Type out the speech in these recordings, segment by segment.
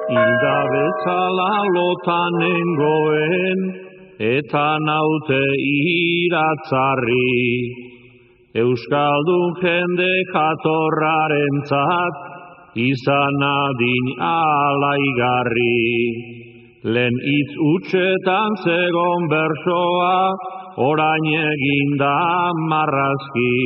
Hilda bezala lotan nengoen, eta naute iratzarri. Euskaldun jende jatorrarentzat, izan adin alaigarri. Lehen hitz utxetan zegon bersoa, orain eginda marrazki.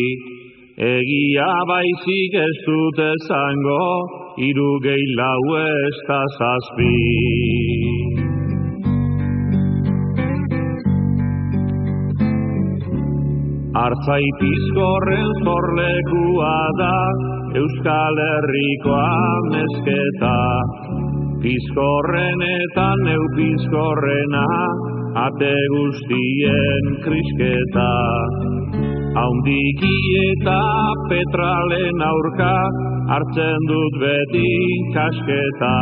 Egia baizik ez dut esango, 3 gehi 4 ez da 7. Artzai Pizkorren zorlekua da, Euskal Herriko amezketa. Pizkorren eta neu Pizkorrena, ate guztien krisketa. Haundiki eta petralen aurka, hartzen dut beti kasketa.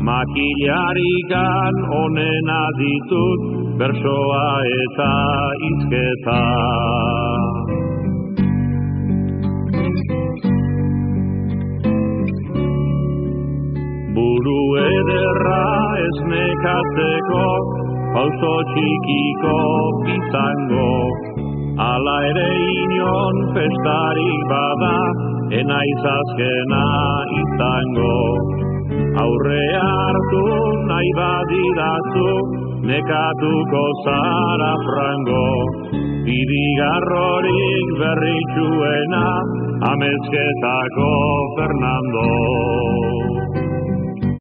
Makilarikan onena ditut, bersoa eta hizketa. Buru ederra ez nekatzeko, pauso txikiko izango. Ala ere inon festarik bada, enaiz azkena izango. Aurre hartu nahi badidazu, nekatuko zara frango. Birigarrorik berritxuena, amezketako Fernando.